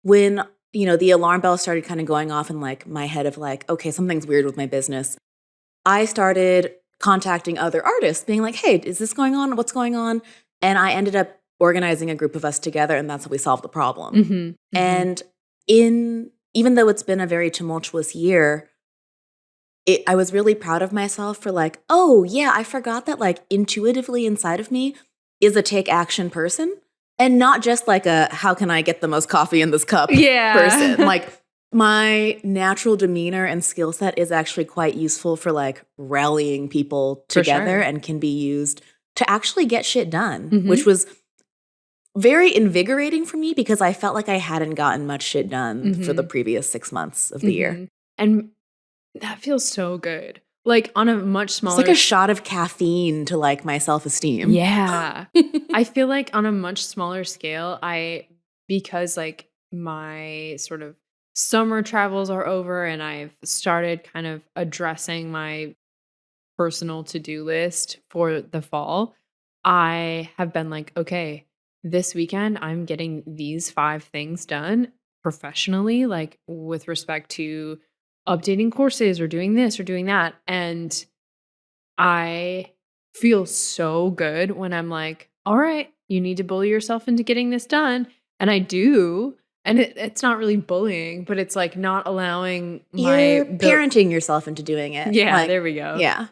when the alarm bell started kind of going off in like my head of like, okay, something's weird with my business, I started contacting other artists being like, hey, is this going on? What's going on? And I ended up organizing a group of us together, and that's how we solved the problem. Mm-hmm. Mm-hmm. And even though it's been a very tumultuous year, I was really proud of myself for like, oh yeah, I forgot that like intuitively inside of me is a take action person. And not just like a, how can I get the most coffee in this cup person. Like my natural demeanor and skill set is actually quite useful for like rallying people together and can be used to actually get shit done, which was very invigorating for me because I felt like I hadn't gotten much shit done for the previous 6 months of the year. And that feels so good. Like on a much smaller... It's like a shot of caffeine to like my self-esteem. Yeah. I feel like on a much smaller scale, because like my sort of summer travels are over and I've started kind of addressing my personal to-do list for the fall, I have been like, okay, this weekend I'm getting these 5 things done professionally, like with respect to updating courses or doing this or doing that. And I feel so good when I'm like, all right, you need to bully yourself into getting this done. And I do. And it's not really bullying, but it's like not allowing You're parenting yourself into doing it. Yeah, like, there we go. Yeah.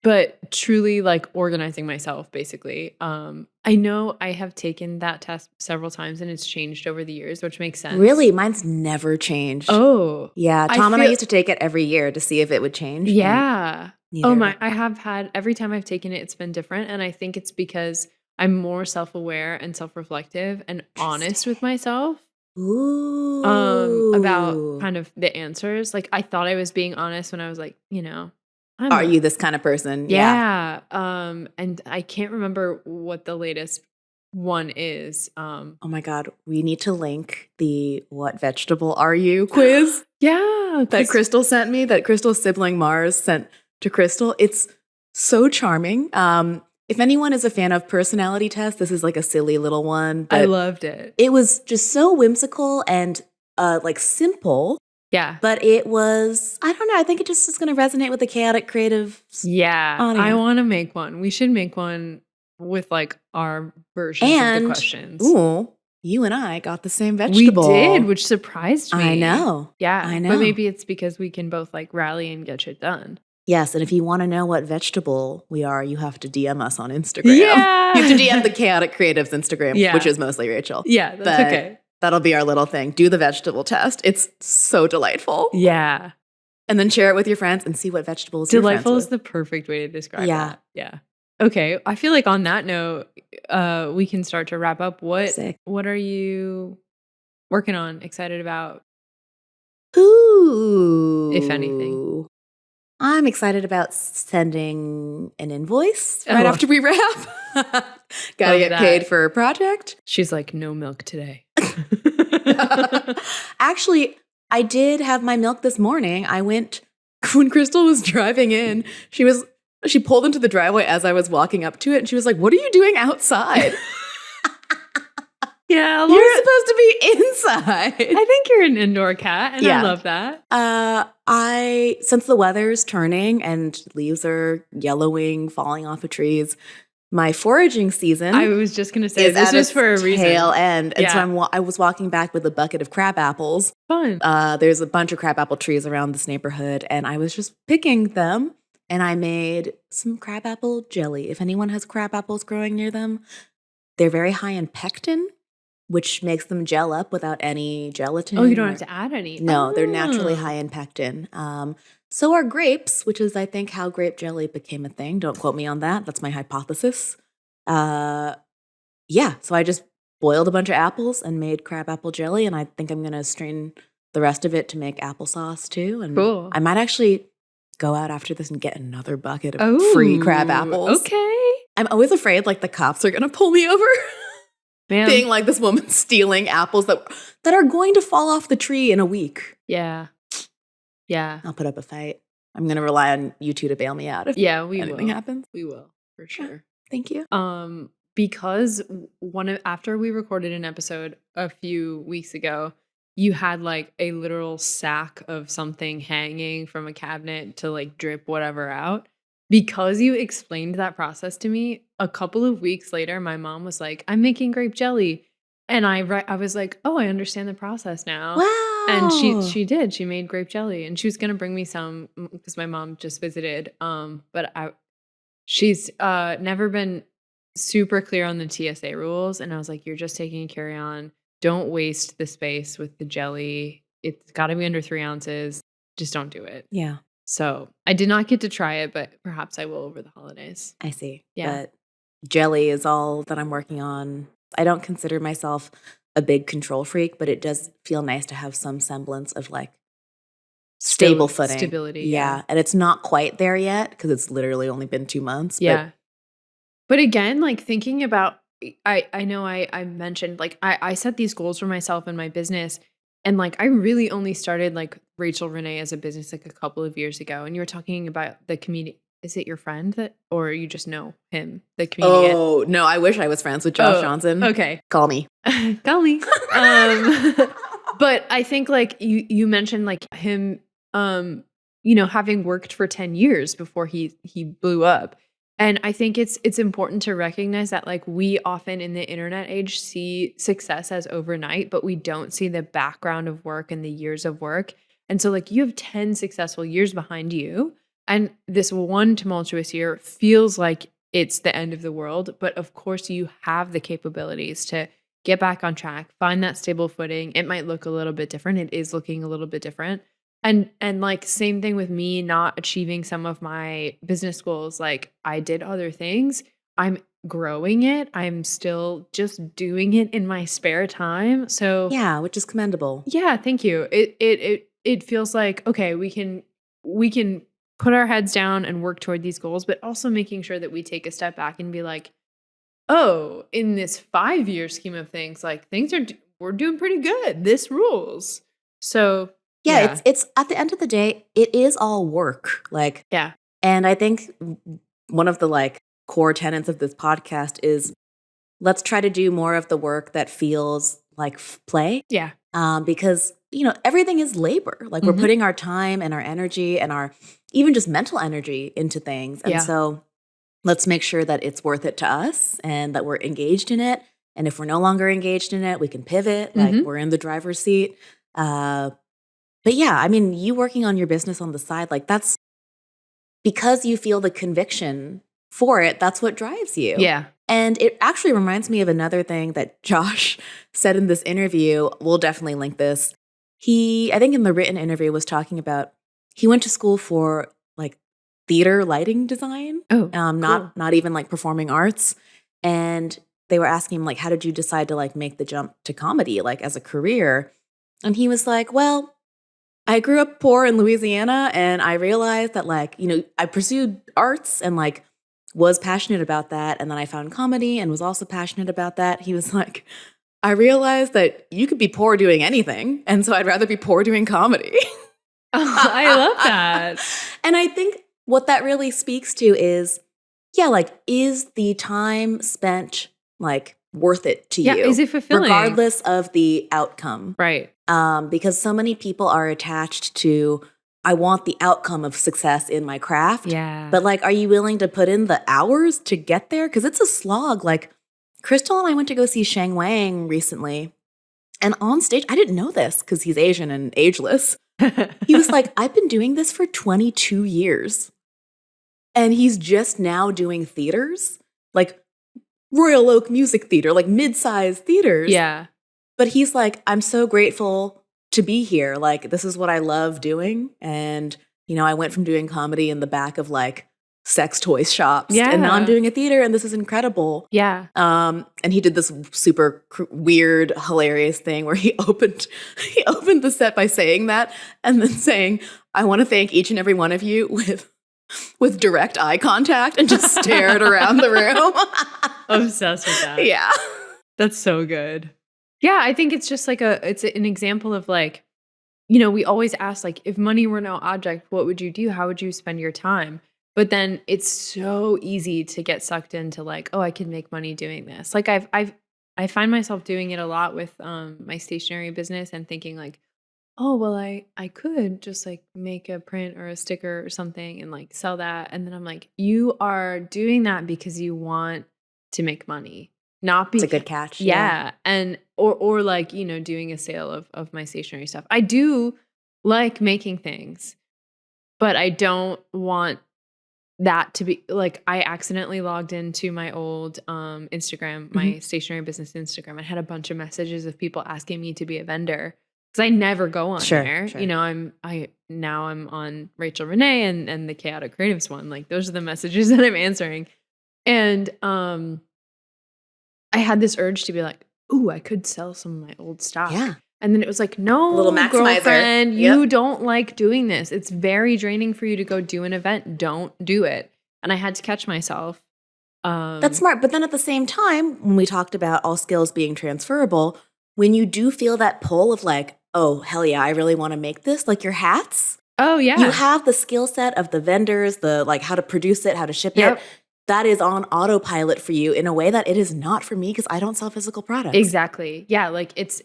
But truly like organizing myself, basically. I know I have taken that test several times and it's changed over the years, which makes sense. Really? Mine's never changed. Oh. Yeah. Tom and I used to take it every year to see if it would change. Yeah. I have had, every time I've taken it, it's been different. And I think it's because I'm more self-aware and self-reflective and honest with myself. Ooh. About kind of the answers. Like I thought I was being honest when I was like, are you this kind of person? Yeah. And I can't remember what the latest one is. Oh my God. We need to link the what vegetable are you quiz. Yeah. That Kristle sent me, that Kristle's sibling Mars sent to Kristle. It's so charming. If anyone is a fan of personality tests, this is like a silly little one. I loved it. It was just so whimsical and like simple. Yeah. But it was, I don't know, I think it just is going to resonate with the chaotic creative audience. I want to make one. We should make one with like our versions of the questions. Ooh, you and I got the same vegetable. We did, which surprised me. I know. Yeah. I know. But maybe it's because we can both like rally and get shit done. Yes, and if you want to know what vegetable we are, you have to DM us on Instagram. Yeah. You have to DM the Chaotic Creatives Instagram, which is mostly Rachael. Yeah, that's okay. That'll be our little thing. Do the vegetable test. It's so delightful. Yeah. And then share it with your friends and see what vegetables Delightful you're is friends the perfect way to describe Yeah. that. Yeah. Okay. I feel like on that note, we can start to wrap up. Sick. What are you working on, excited about, with. Ooh. if anything? I'm excited about sending an invoice Oh. right after we wrap. Gotta Love get that. paid for a project. She's like, no milk today. Actually, I did have my milk this morning. I went when Kristle was driving in. She pulled into the driveway as I was walking up to it, and she was like, "What are you doing outside? Yeah, You're supposed to be inside." I think you're an indoor cat, and Yeah. I love that. Since the weather's turning and leaves are yellowing, falling off of trees, my foraging season I was just gonna say is this at was its for a reason. tail end. And so Yeah. I was walking back with a bucket of crab apples. Fun. There's a bunch of crabapple trees around this neighborhood, and I was just picking them, and I made some crabapple jelly. If anyone has crab apples growing near them, they're very high in pectin, which makes them gel up without any gelatin. Oh, you don't have to add any. No, they're naturally Oh. high in pectin. So are grapes, which is, I think, how grape jelly became a thing. Don't quote me on that. That's my hypothesis. Yeah, so I just boiled a bunch of apples and made crab apple jelly, and I think I'm going to strain the rest of it to make applesauce too. And Cool. I might actually go out after this and get another bucket of free crab Oh, apples. Okay. I'm always afraid like the cops are going to pull me over. Man. Being like this woman stealing apples that are going to fall off the tree in a week. Yeah. Yeah. I'll put up a fight. I'm going to rely on you two to bail me out if Yeah, we anything will. happens. We will, for sure. Thank you. Because after we recorded an episode a few weeks ago, you had like a literal sack of something hanging from a cabinet to like drip whatever out. Because you explained that process to me, a couple of weeks later, my mom was like, "I'm making grape jelly," and I was like, "Oh, I understand the process now." Wow. And she did. She made grape jelly, and she was gonna bring me some because my mom just visited. But she's never been super clear on the TSA rules, and I was like, "You're just taking a carry-on. Don't waste the space with the jelly. It's got to be under 3 ounces. Just don't do it." Yeah, So I did not get to try it, but perhaps I will over the holidays. I see. Yeah. But jelly is all that I'm working on. I don't consider myself a big control freak, but it does feel nice to have some semblance of like stable footing. Stability. Yeah. And it's not quite there yet because it's literally only been 2 months. Yeah. But again, like thinking about, I know I mentioned like I set these goals for myself and my business. And like I really only started like Rachael Renee as a business like a couple of years ago. And you were talking about the comedian. Is it your friend that, or you just know him, the comedian? Oh, no, I wish I was friends with Josh Johnson. Okay. Call me. Golly. But I think like you mentioned like him, having worked for 10 years before he blew up. And I think it's important to recognize that like we often in the internet age see success as overnight, but we don't see the background of work and the years of work. And so like you have 10 successful years behind you, and this one tumultuous year feels like it's the end of the world. But of course you have the capabilities to get back on track, find that stable footing. It might look a little bit different. It is looking a little bit different. And like same thing with me not achieving some of my business goals. Like I did other things. I'm growing it. I'm still just doing it in my spare time. So Yeah, which is commendable. yeah, thank you. It feels like, okay, we can put our heads down and work toward these goals, but also making sure that we take a step back and be like, oh, in this 5-year scheme of things, like we're doing pretty good. This rules. So Yeah, it's at the end of the day, it is all work. Like, yeah. and I think one of the like core tenets of this podcast is let's try to do more of the work that feels like play. Yeah. Because, everything is labor. Like we're putting our time and our energy and our even just mental energy into things. And so let's make sure that it's worth it to us and that we're engaged in it. And if we're no longer engaged in it, we can pivot. Like we're in the driver's seat. But yeah, I mean, you working on your business on the side, like that's because you feel the conviction for it, that's what drives you. Yeah. And it actually reminds me of another thing that Josh said in this interview. We'll definitely link this. He, I think in the written interview, was talking about he went to school for like theater lighting design. Oh, cool. Not even like performing arts. And they were asking him like, how did you decide to like make the jump to comedy like as a career? And he was like, well, I grew up poor in Louisiana, and I realized that like, you know, I pursued arts and like was passionate about that. And then I found comedy and was also passionate about that. He was like, I realized that you could be poor doing anything. And so I'd rather be poor doing comedy. Oh, I love that. And I think what that really speaks to is, yeah, like, is the time spent like worth it to you? Is it fulfilling? Regardless of the outcome. Right. Because so many people are attached to, I want the outcome of success in my craft. Yeah. But like, are you willing to put in the hours to get there? Because it's a slog. Like, Kristle and I went to go see Shang Wang recently. And on stage, I didn't know this because he's Asian and ageless. He was like, I've been doing this for 22 years. And he's just now doing theaters, like Royal Oak Music Theater, like mid-sized theaters. Yeah. But he's like, I'm so grateful to be here. Like, this is what I love doing. And, you know, I went from doing comedy in the back of like sex toy shops. Yeah. And now I'm doing a theater, and this is incredible. Yeah. And he did this super weird, hilarious thing where he opened the set by saying that and then saying, I want to thank each and every one of you with direct eye contact, and just stared around the room. Obsessed with that. Yeah. That's so good. Yeah, I think it's just like it's an example of like, you know, we always ask like, if money were no object, what would you do? How would you spend your time? But then it's so easy to get sucked into like, oh, I can make money doing this. Like I find myself doing it a lot with my stationery business and thinking like, oh, well, I could just like make a print or a sticker or something and like sell that. And then I'm like, you are doing that because you want to make money. Not because it's a good catch. Yeah. And or like, you know, doing a sale of my stationery stuff. I do like making things, but I don't want that to be like, I accidentally logged into my old Instagram, my stationery business Instagram. I had a bunch of messages of people asking me to be a vendor because I never go on there. Sure. You know, I'm on Rachael Renee and the Chaotic Creatives one. Like those are the messages that I'm answering. And I had this urge to be like, ooh, I could sell some of my old stock. Yeah. And then it was like, no, little maximizer. Girlfriend, you don't like doing this. It's very draining for you to go do an event. Don't do it. And I had to catch myself. That's smart. But then at the same time, when we talked about all skills being transferable, when you do feel that pull of like, oh, hell yeah, I really want to make this, like your hats. Oh, yeah. You have the skill set of the vendors, the like how to produce it, how to ship it. That is on autopilot for you in a way that it is not for me because I don't sell physical products. Exactly. Yeah. Like it's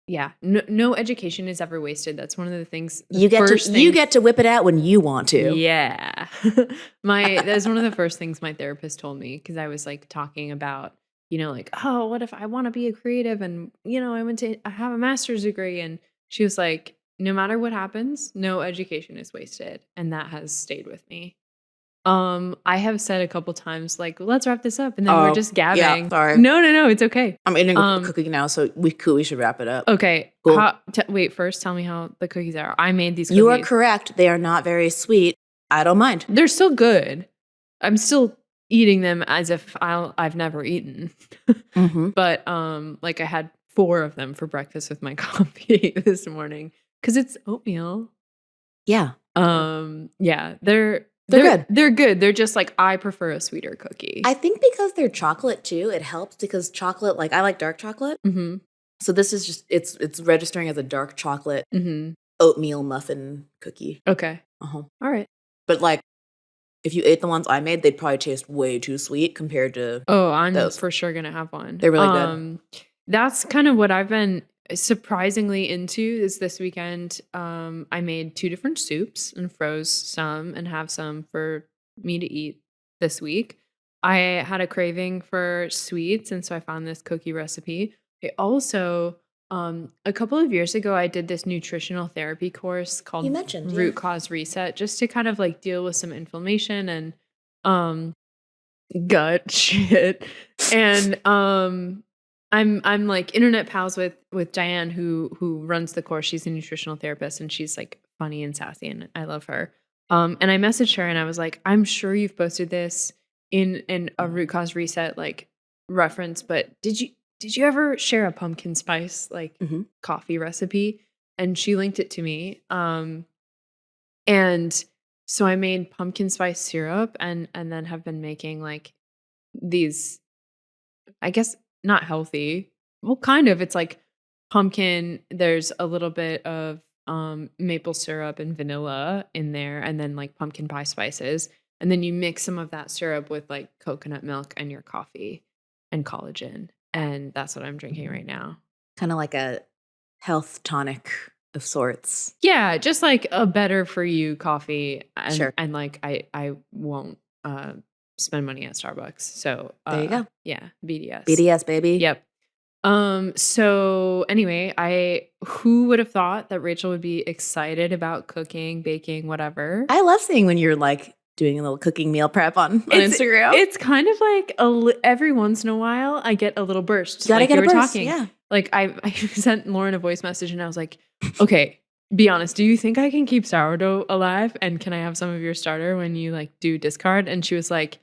yeah. No education is ever wasted. That's one of the things. You get to whip it out when you want to. Yeah. That's one of the first things my therapist told me because I was like talking about, you know, like, oh, what if I want to be a creative and, you know, I have a master's degree, and she was like, no matter what happens, no education is wasted. And that has stayed with me. I have said a couple times, like, let's wrap this up, and then we're just gabbing. Yeah, sorry. No, it's okay. I'm eating a cookie now, so we should wrap it up. Okay. Cool. Wait, first tell me how the cookies are. I made these cookies. You are correct. They are not very sweet. I don't mind. They're still good. I'm still eating them as if I've never eaten. But like I had 4 of them for breakfast with my coffee this morning because it's oatmeal. Yeah. Yeah. They're good. They're good. They're just like, I prefer a sweeter cookie. I think because they're chocolate too, it helps because chocolate, like I like dark chocolate. So this is just, it's registering as a dark chocolate oatmeal muffin cookie. Okay. All right. But like, if you ate the ones I made, they'd probably taste way too sweet compared to I'm those. For sure going to have one. They're really good. That's kind of what I've been surprisingly into this weekend. I made 2 different soups and froze some and have some for me to eat this week. I had a craving for sweets, and so I found this cookie recipe. I also A couple of years ago, I did this nutritional therapy course called You mentioned, Root yeah. Cause Reset, just to kind of like deal with some inflammation and gut shit. And I'm like internet pals with Diane who runs the course. She's a nutritional therapist and she's like funny and sassy and I love her. And I messaged her and I was like, I'm sure you've posted this in a Root Cause Reset like reference, but did you ever share a pumpkin spice like coffee recipe? And she linked it to me. And so I made pumpkin spice syrup and then have been making like these, I guess not healthy. Well, kind of. It's like pumpkin. There's a little bit of maple syrup and vanilla in there, and then like pumpkin pie spices. And then you mix some of that syrup with like coconut milk and your coffee and collagen. And that's what I'm drinking right now. Kind of like a health tonic of sorts. Yeah, just like a better for you coffee. And, Sure. And like I won't spend money at Starbucks. So There you go. Yeah, BDS. BDS, baby. Yep. So anyway, who would have thought that Rachel would be excited about cooking, baking, whatever? I love seeing when you're like doing a little cooking meal prep on Instagram. It's kind of like every once in a while I get a little burst. You gotta like get you a were burst, talking. yeah. Like I sent Lauren a voice message and I was like, okay, be honest. Do you think I can keep sourdough alive? And can I have some of your starter when you like do discard? And she was like,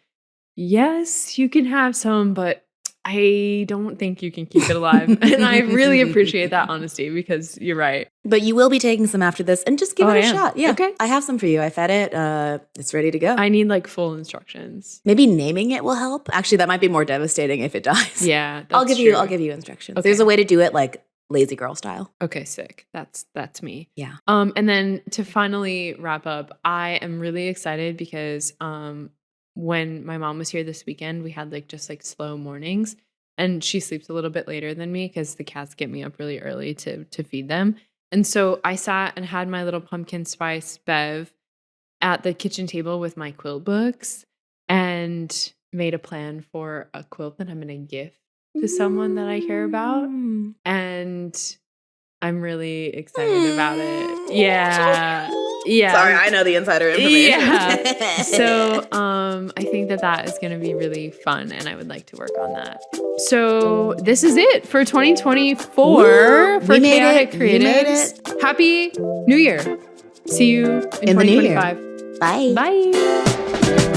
yes, you can have some, but I don't think you can keep it alive. And I really appreciate that honesty because you're right. But you will be taking some after this and just give it a shot. Yeah. Okay. I have some for you. I fed it. It's ready to go. I need like full instructions. Maybe naming it will help. Actually, that might be more devastating if it dies. Yeah. I'll give you instructions. Okay. There's a way to do it like lazy girl style. Okay, sick. That's me. Yeah. And then to finally wrap up, I am really excited because when my mom was here this weekend, we had like just like slow mornings and she sleeps a little bit later than me because the cats get me up really early to feed them. And so I sat and had my little pumpkin spice bev at the kitchen table with my quilt books and made a plan for a quilt that I'm going to gift to someone that I care about. And I'm really excited about it. Yeah. Yeah. Sorry, I know the insider information. Yeah. So I think that is going to be really fun and I would like to work on that. So this is it for 2024 for Chaotic Creatives. Happy New Year. See you in 2025. Bye. Bye.